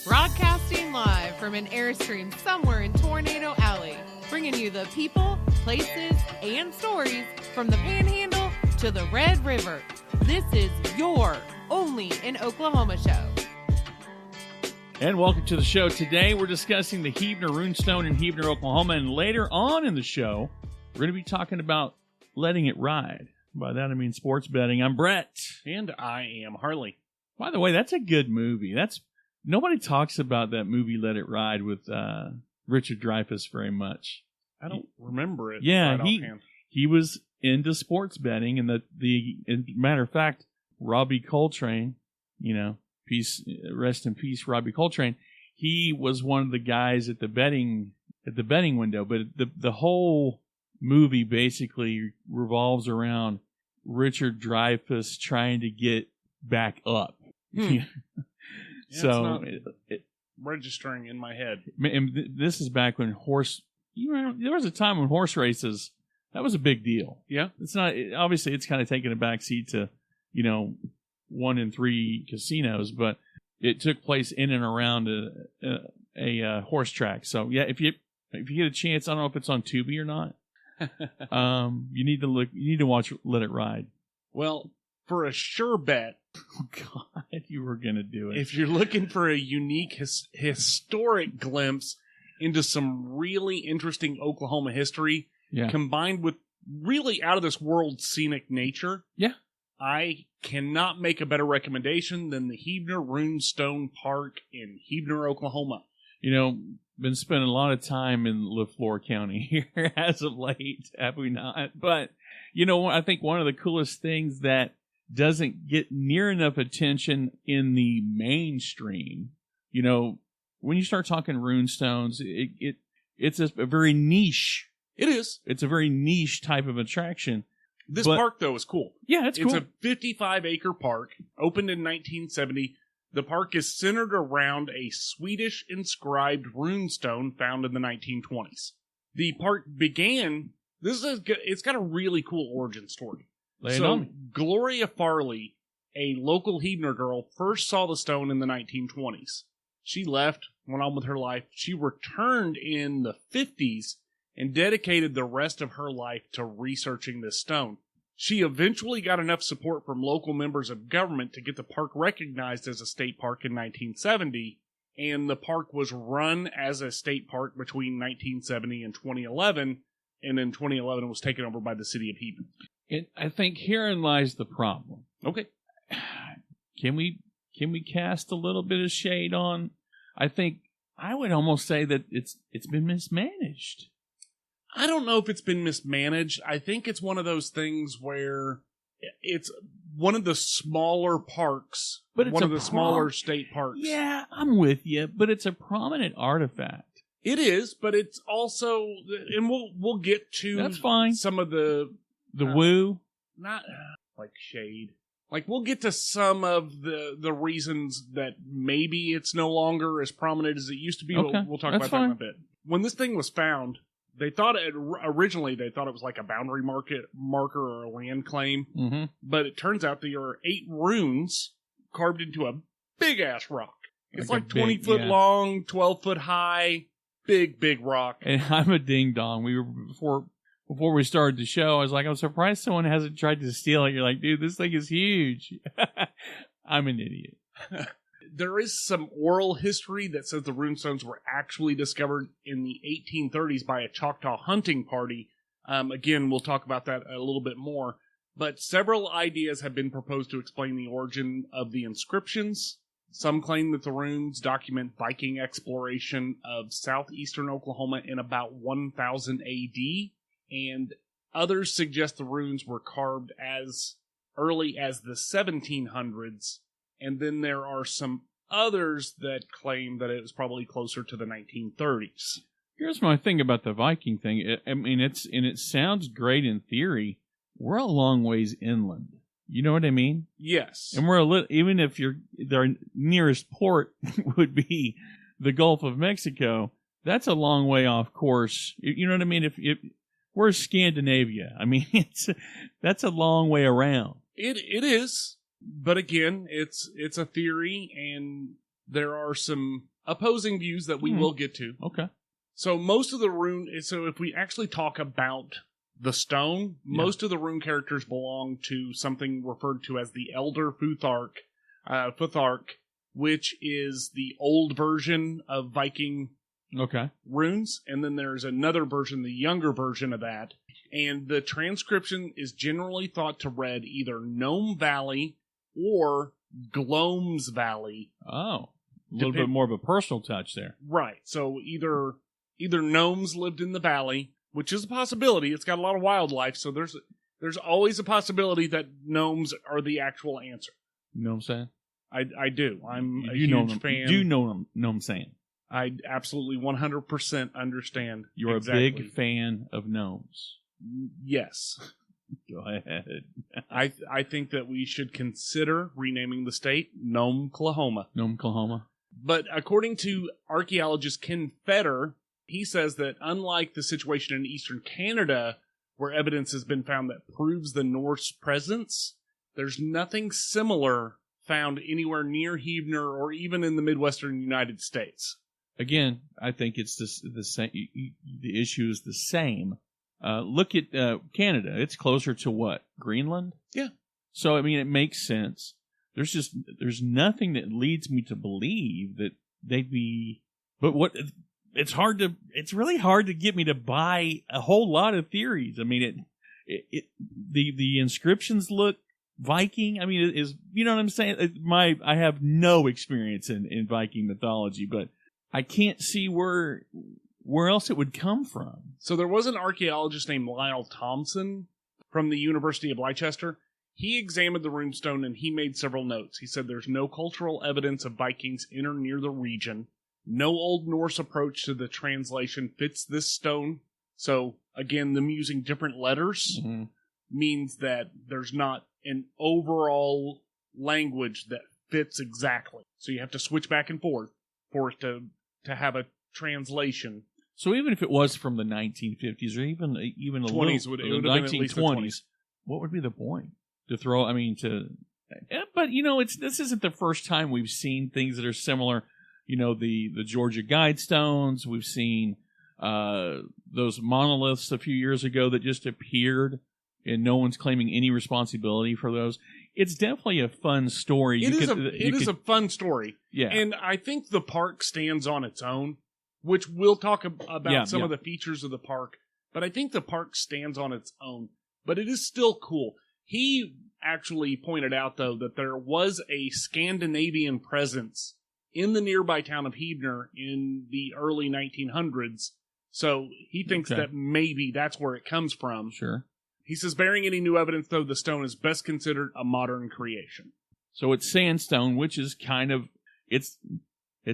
Broadcasting live from an Airstream somewhere in Tornado Alley, bringing you the people, places, and stories from the Panhandle to the Red River. This is your Only in Oklahoma show. And welcome to the show. Today we're discussing the Heavener Runestone in Heavener, Oklahoma, and later on in the show, we're going to be talking about letting it ride. By that I mean sports betting. I'm Brett. And I am Harley. By the way, that's a good movie. Nobody talks about that movie, Let It Ride, with Richard Dreyfuss very much. I don't remember it. Yeah, right offhand. he was into sports betting, and matter of fact, Robbie Coltrane, rest in peace, Robbie Coltrane. He was one of the guys at the betting window, but the whole movie basically revolves around Richard Dreyfuss trying to get back up. Yeah, so it's registering in my head. And this is back when there was a time when horse races, that was a big deal. Yeah. It's not, obviously it's kind of taken a backseat to, 1 in 3 casinos, but it took place in and around a horse track. So yeah, if you get a chance, I don't know if it's on Tubi or not. You need to watch Let It Ride. Well, for a sure bet, oh God, you were going to do it. If you're looking for a unique historic glimpse into some really interesting Oklahoma history, combined with really out of this world scenic nature, I cannot make a better recommendation than the Heavener Runestone Park in Heavener, Oklahoma. Been spending a lot of time in LaFleur County here as of late, have we not? But, I think one of the coolest things that doesn't get near enough attention in the mainstream, when you start talking runestones, it's a very niche. It is. It's a very niche type of attraction. This park, though, is cool. Yeah, it's cool. It's a 55-acre park, opened in 1970. The park is centered around a Swedish-inscribed runestone found in the 1920s. The park began... It's got a really cool origin story. Gloria Farley, a local Heavener girl, first saw the stone in the 1920s. She left, went on with her life. She returned in the 50s and dedicated the rest of her life to researching this stone. She eventually got enough support from local members of government to get the park recognized as a state park in 1970, and the park was run as a state park between 1970 and 2011, and in 2011 it was taken over by the city of Heavener. And I think herein lies the problem. Okay. Can we cast a little bit of shade on? I think I would almost say that it's been mismanaged. I don't know if it's been mismanaged. I think it's one of those things where it's one of the smaller parks, but it's one of the smaller state parks. Yeah, I'm with you, but it's a prominent artifact. It is, but it's also, and we'll get to that's fine. Some of the woo, not like shade. Like we'll get to some of the reasons that maybe it's no longer as prominent as it used to be. Okay. We'll talk about that in a bit. When this thing was found, originally they thought it was like a boundary marker or a land claim, but it turns out there are 8 runes carved into a big ass rock. It's like 20 foot long, 12 foot high, big rock. And I'm a ding dong. We were before we started the show, I was like, I'm surprised someone hasn't tried to steal it. You're like, dude, this thing is huge. I'm an idiot. There is some oral history that says the runestones were actually discovered in the 1830s by a Choctaw hunting party. Again, we'll talk about that a little bit more. But several ideas have been proposed to explain the origin of the inscriptions. Some claim that the runes document Viking exploration of southeastern Oklahoma in about 1000 AD. And others suggest the runes were carved as early as the 1700s. And then there are some others that claim that it was probably closer to the 1930s. Here's my thing about the Viking thing. It sounds great in theory. We're a long ways inland. You know what I mean? Yes. And we're even if their nearest port would be the Gulf of Mexico, that's a long way off course. You know what I mean? If we're Scandinavia, that's a long way around. It is. But again, it's a theory, and there are some opposing views that we will get to. Okay. So most of the so if we actually talk about the stone, most of the rune characters belong to something referred to as the Elder Futhark, which is the old version of Viking runes. And then there's another version, the younger version of that. And the transcription is generally thought to read either Gnome Valley or Gloam's Valley. Oh, a little bit more of a personal touch there. Right. So either gnomes lived in the valley, which is a possibility. It's got a lot of wildlife, so there's always a possibility that gnomes are the actual answer. You know what I'm saying? I do. I'm a huge fan. You know what I'm saying? I absolutely 100% understand. You're a big fan of gnomes. Yes. Go ahead. I think that we should consider renaming the state Gnome-Clahoma. Gnome-Clahoma. But according to archaeologist Ken Fetter, he says that unlike the situation in eastern Canada, where evidence has been found that proves the Norse presence, there's nothing similar found anywhere near Heavener or even in the Midwestern United States. Again, I think it's the same. The issue is the same. Look at Canada. It's closer to what? Greenland? Yeah. So, I mean, it makes sense. There's nothing that leads me to believe that they'd be, but it's really hard to get me to buy a whole lot of theories. I mean, the inscriptions look Viking. I mean, you know what I'm saying? I have no experience in Viking mythology, but I can't see where else it would come from. So there was an archaeologist named Lyle Thompson from the University of Leicester. He examined the runestone and he made several notes. He said there's no cultural evidence of Vikings in or near the region. No Old Norse approach to the translation fits this stone. So, again, them using different letters means that there's not an overall language that fits exactly. So you have to switch back and forth for it to have a translation. So even if it was from the 1950s or even a 20s, little, it would have been at least the 20s. What would be the point? But, you know, this isn't the first time we've seen things that are similar. You know, the Georgia Guidestones. We've seen those monoliths a few years ago that just appeared, and no one's claiming any responsibility for those. It's definitely a fun story. It is a fun story. Yeah. And I think the park stands on its own, which we'll talk about some of the features of the park. But I think the park stands on its own. But it is still cool. He actually pointed out, though, that there was a Scandinavian presence in the nearby town of Heavener in the early 1900s. So he thinks that maybe that's where it comes from. Sure. He says, bearing any new evidence, though, the stone is best considered a modern creation. So it's sandstone, which is kind of, it's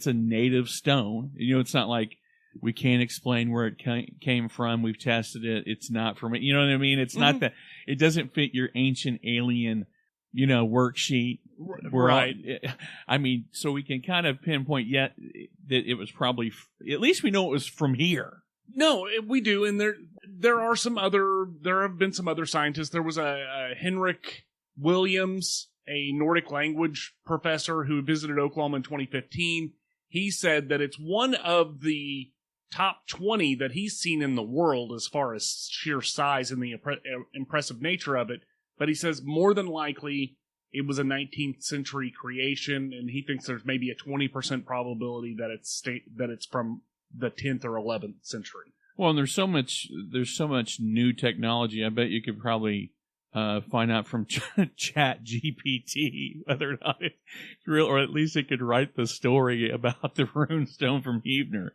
a native stone. You know, it's not like we can't explain where it came from. We've tested it. It's not from it. You know what I mean? It's not that. It doesn't fit your ancient alien, you know, worksheet. Right. I mean, so we can kind of pinpoint yet that it was probably, at least we know it was from here. No, we do. And there have been some other scientists. There was a Henrik Williams, a Nordic language professor who visited Oklahoma in 2015. He said that it's one of the top 20 that he's seen in the world as far as sheer size and the impressive nature of it. But he says more than likely it was a 19th century creation, and he thinks there's maybe a 20% probability that it's from the 10th or 11th century. Well, and there's so much new technology. I bet you could probably find out from Chat GPT whether or not it's real, or at least it could write the story about the runestone from Heavener.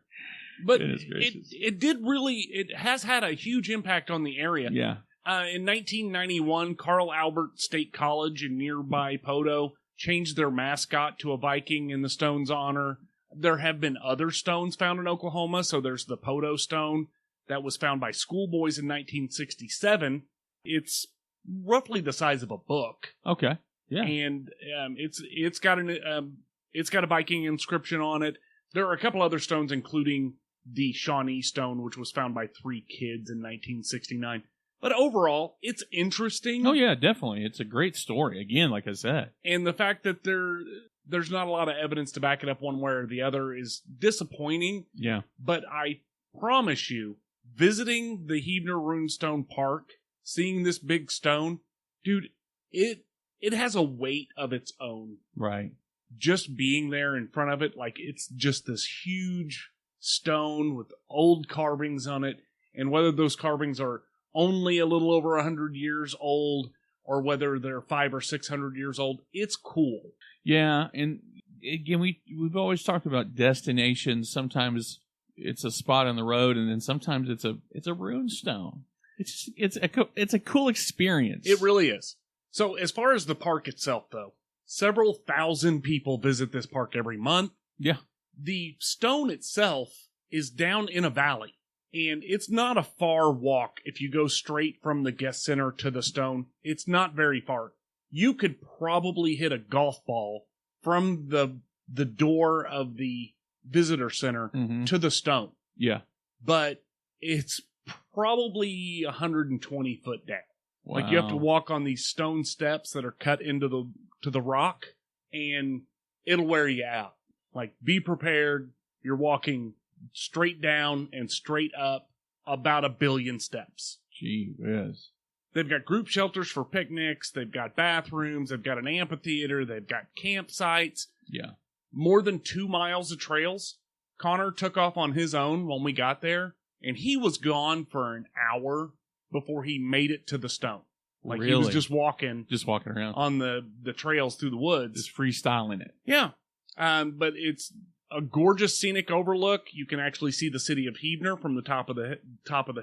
But it has had a huge impact on the area. Yeah. In 1991, Carl Albert State College in nearby Poteau changed their mascot to a Viking in the stone's honor. There have been other stones found in Oklahoma. So there's the Poteau stone that was found by schoolboys in 1967. It's roughly the size of a book. Okay. Yeah. And it's got a Viking inscription on it. There are a couple other stones, including the Shawnee stone, which was found by 3 kids in 1969. But overall, it's interesting. Oh yeah, definitely. It's a great story. Again, like I said. And the fact that there's not a lot of evidence to back it up one way or the other is disappointing. Yeah. But I promise you, visiting the Heavener Runestone Park, seeing this big stone, dude, it has a weight of its own. Right. Just being there in front of it, like it's just this huge stone with old carvings on it, and whether those carvings are only a little over 100 years old or whether they're 500 or 600 years old, it's cool. Yeah, and again, we've always talked about destinations. Sometimes it's a spot on the road, and then sometimes it's a rune stone. It's a cool experience. It really is. So as far as the park itself, though, several thousand people visit this park every month. Yeah. The stone itself is down in a valley, and it's not a far walk if you go straight from the guest center to the stone. It's not very far. You could probably hit a golf ball from the door of the visitor center to the stone. Yeah. But it's probably 120 foot down. Wow. Like you have to walk on these stone steps that are cut into the rock, and it'll wear you out. Like, be prepared. You're walking straight down and straight up about 1 billion steps. Gee whiz. They've got group shelters for picnics. They've got bathrooms. They've got an amphitheater. They've got campsites. Yeah. More than 2 miles of trails. Connor took off on his own when we got there, and he was gone for an hour before he made it to the stone. Like, really? He was just walking around on the trails through the woods. Just freestyling it. Yeah. But it's a gorgeous scenic overlook. You can actually see the city of Heavener from the top of the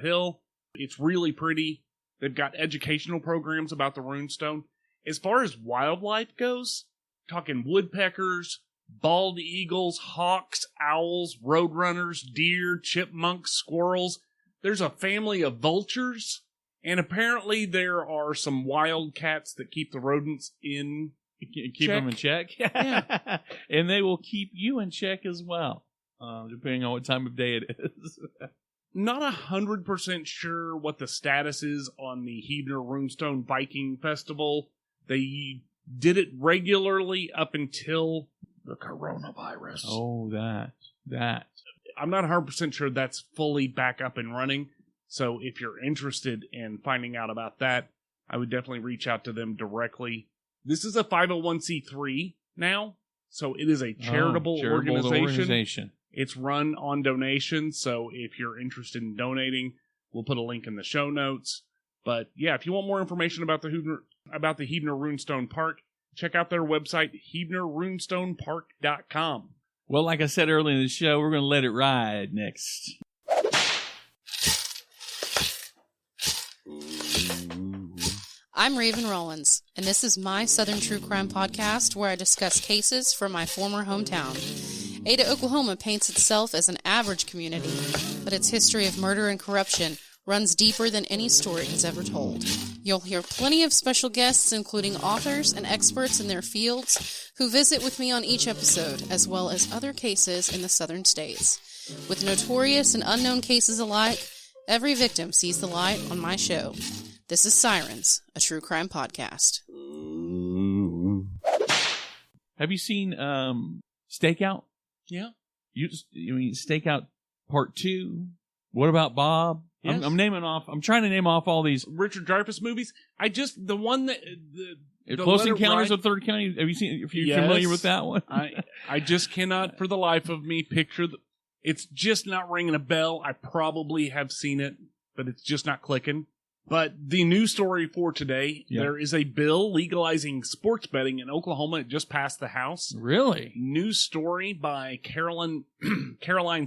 hill. It's really pretty. They've got educational programs about the runestone. As far as wildlife goes, talking woodpeckers, bald eagles, hawks, owls, roadrunners, deer, chipmunks, squirrels. There's a family of vultures, and apparently there are some wild cats that keep the rodents in Keep them in check. Yeah. And they will keep you in check as well, depending on what time of day it is. Not 100% sure what the status is on the Heavener Runestone Viking Festival. They did it regularly up until the coronavirus. Oh, that. I'm not 100% sure that's fully back up and running. So if you're interested in finding out about that, I would definitely reach out to them directly. This is a 501c3 now, so it is a charitable organization. It's run on donations, so if you're interested in donating, we'll put a link in the show notes. But yeah, if you want more information about the Heavener Runestone Park, check out their website, HeavenerRunestonePark.com. Well, like I said earlier in the show, we're going to let it ride next. I'm Raven Rollins, and this is my Southern True Crime podcast where I discuss cases from my former hometown. Ada, Oklahoma paints itself as an average community, but its history of murder and corruption runs deeper than any story has ever told. You'll hear plenty of special guests, including authors and experts in their fields, who visit with me on each episode, as well as other cases in the southern states. With notorious and unknown cases alike, every victim sees the light on my show. This is Sirens, a true crime podcast. Have you seen Stakeout? Yeah. You mean Stakeout Part 2? What about Bob? Yes. I'm naming off. I'm trying to name off all these Richard Dreyfuss movies. The one that the Close letter Encounters right- of Third County. Have you seen? If you're Yes. familiar with that one, I just cannot for the life of me picture it's just not ringing a bell. I probably have seen it, but it's just not clicking. But the news story for today, There is a bill legalizing sports betting in Oklahoma. It just passed the House. Really? News story by Caroline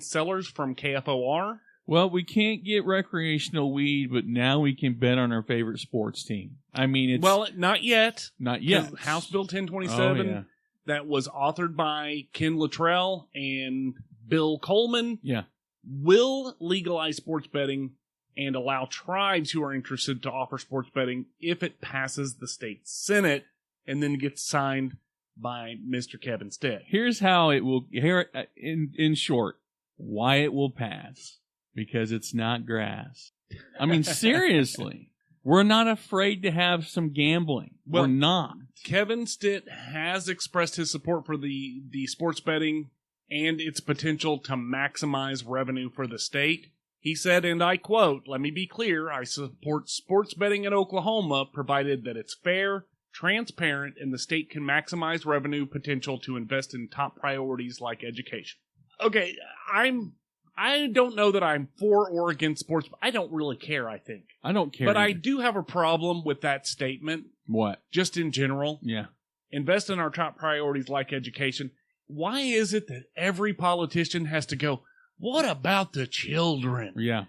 Sellers from KFOR. Well, we can't get recreational weed, but now we can bet on our favorite sports team. I mean, it's... Well, not yet. Not yet. House Bill 1027, Oh, yeah. that was authored by Ken Luttrell and Bill Coleman, Yeah. will legalize sports betting and allow tribes who are interested to offer sports betting if it passes the state Senate and then gets signed by Mr. Kevin Stitt. Here's how it will... in short, why it will pass. Because it's not grass. I mean, seriously. We're not afraid to have some gambling. Well, we're not. Kevin Stitt has expressed his support for the sports betting and its potential to maximize revenue for the state. He said, and I quote, "Let me be clear, I support sports betting in Oklahoma, provided that it's fair, transparent, and the state can maximize revenue potential to invest in top priorities like education." Okay, I don't know that I'm for or against sports. I don't really care, I think. I don't care. But I either. do have a problem with that statement. What? Just in general. Yeah. Invest in our top priorities like education. Why is it that every politician has to go, what about the children? Yeah.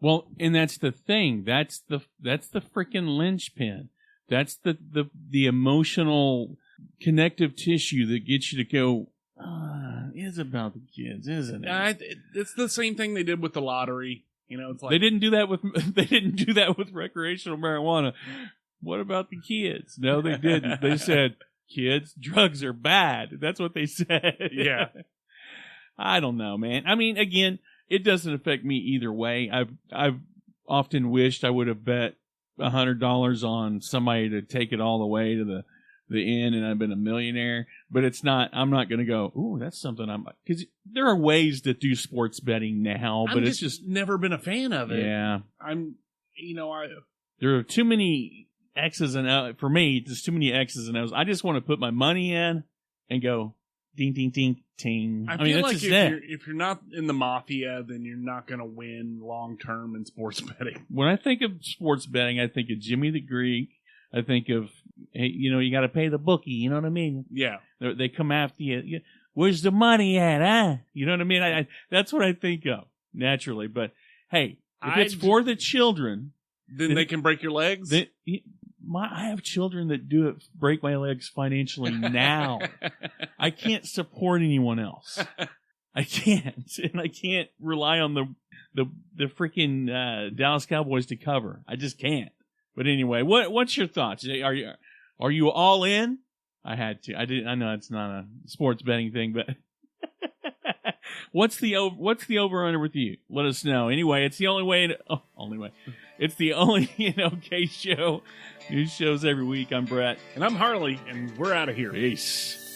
Well, and that's the thing. That's the freaking linchpin. That's the emotional connective tissue that gets you to go, it's about the kids, isn't it? It's the same thing they did with the lottery. You know, it's like they didn't do that with recreational marijuana. What about the kids? No, they didn't. They said, kids, drugs are bad. That's what they said. Yeah. I don't know, man. I mean, again, it doesn't affect me either way. I've often wished I would have bet $100 on somebody to take it all the way to the end, and I've been a millionaire. But it's not. I'm not going to go, ooh, that's something because there are ways to do sports betting now, but it's just never been a fan of it. Yeah. There are too many X's and O's. For me, there's too many X's and O's. I just want to put my money in and go ding, ding, ding, ting. I feel like if you're not in the mafia, then you're not going to win long term in sports betting. When I think of sports betting, I think of Jimmy the Greek. I think of, hey, you got to pay the bookie. You know what I mean? Yeah. They come after you. Where's the money at, huh? You know what I mean? That's what I think of naturally. But hey, if it's for the children, then they can break your legs. I have children that do it, break my legs financially now. I can't support anyone else. I can't, and I can't rely on the freaking Dallas Cowboys to cover. I just can't. But anyway, what's your thoughts? Are you all in? I had to. I know it's not a sports betting thing, but what's the over under with you? Let us know. Anyway, it's the only way. It's the OnlyinOK show. New shows every week. I'm Brett. And I'm Harley, and we're out of here. Peace.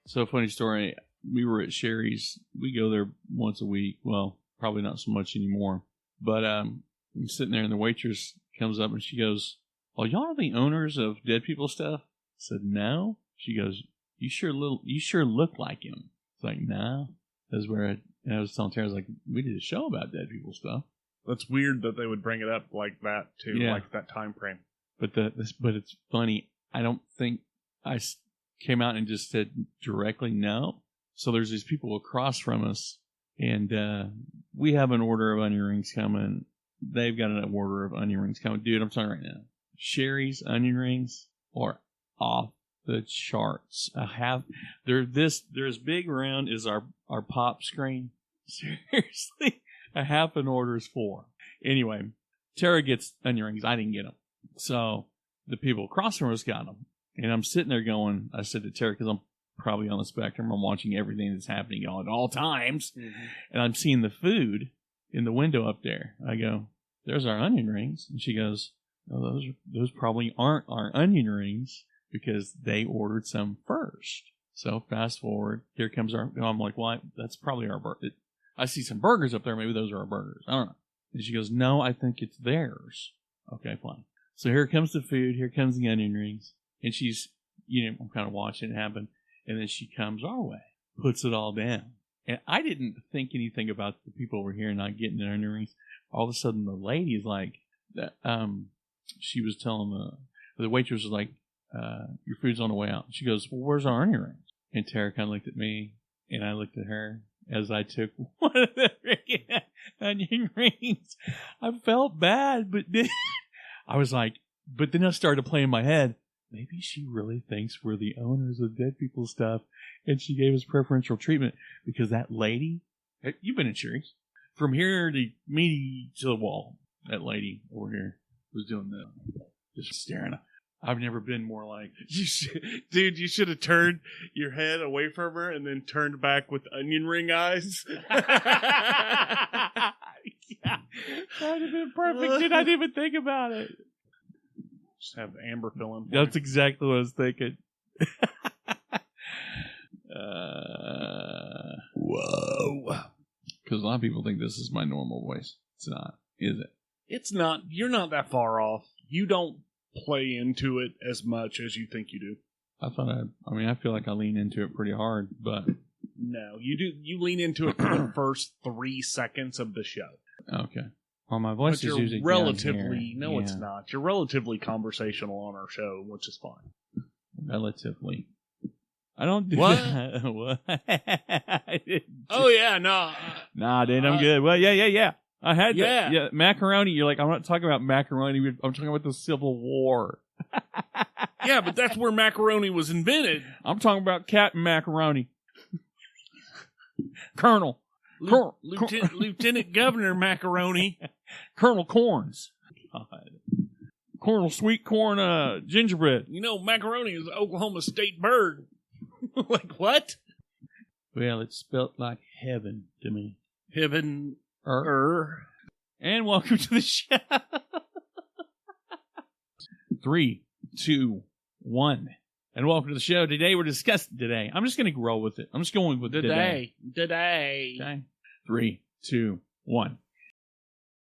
So, funny story. We were at Sherry's. We go there once a week. Well, probably not so much anymore. But I'm sitting there, and the waitress comes up, and she goes, "Well, y'all are the owners of Dead People Stuff?" I said, "No." She goes, You sure look like him." It's like, "No." That's where I was telling Tara, I was like, "We did a show about Dead People Stuff." That's weird that they would bring it up like that, too, yeah. Like that time frame. But it's funny. I don't think I came out and just said directly no. So there's these people across from us, and we have an order of onion rings coming. They've got an order of onion rings coming. Dude, I'm telling you right now, Sherry's onion rings are off the charts. They're as big around as our pop screen. Seriously, a half an order is 4. Anyway, Tara gets onion rings. I didn't get them. So the people across from us got them. And I'm sitting there going, I said to Tara, because I'm probably on the spectrum, I'm watching everything that's happening at all times. Mm-hmm. And I'm seeing the food in the window up there. I go, "There's our onion rings." And she goes, "Oh, those probably aren't our onion rings because they ordered some first." So fast forward, here comes I'm like, "Well, that's probably our burger. I see some burgers up there. Maybe those are our burgers. I don't know." And she goes, "No, I think it's theirs." Okay, fine. So here comes the food. Here comes the onion rings. And she's, I'm kind of watching it happen. And then she comes our way, puts it all down. And I didn't think anything about the people over here not getting their onion rings. All of a sudden, the lady is like, she was telling the waitress was like, "Your food's on the way out." She goes, "Well, where's our onion rings?" And Tara kind of looked at me, and I looked at her as I took one of the freaking onion rings. I felt bad, but I was like, but then I started to play in my head, maybe she really thinks we're the owners of dead people's stuff, and she gave us preferential treatment because that lady, you've been in Sherry's, from here to me to the wall, that lady over here was doing just staring. I've never been more like, you should have turned your head away from her and then turned back with onion ring eyes. Yeah, that would have been perfect, dude. I didn't even think about it. Just have Amber fill in. That's exactly what I was thinking. Whoa. Because a lot of people think this is my normal voice. It's not, is it? It's not. You're not that far off. You don't play into it as much as you think you do. I feel like I lean into it pretty hard, but... No, you do. You lean into it for the first 3 seconds of the show. Okay. Well, my voice is usually relatively... down No, here. it's not. You're relatively conversational on our show, which is fine. Relatively. I don't do What? that. What? Oh, yeah, no. Nah, dude, I'm good. Well, yeah. I had Yeah. that. Yeah, macaroni. You're like, I'm not talking about macaroni. I'm talking about the Civil War. Yeah, but that's where macaroni was invented. I'm talking about Captain Macaroni. Colonel. Lieutenant Governor Macaroni. Colonel Corns. God. Colonel Sweet Corn Gingerbread. You know, macaroni is the Oklahoma state bird. Like, what? Well, it's spelt like heaven to me. Heaven. And welcome to the show. 3, 2, 1. And welcome to the show. Today we're discussing today. I'm just going to roll with it. I'm just going with today. Today. Okay. 3, 2, 1.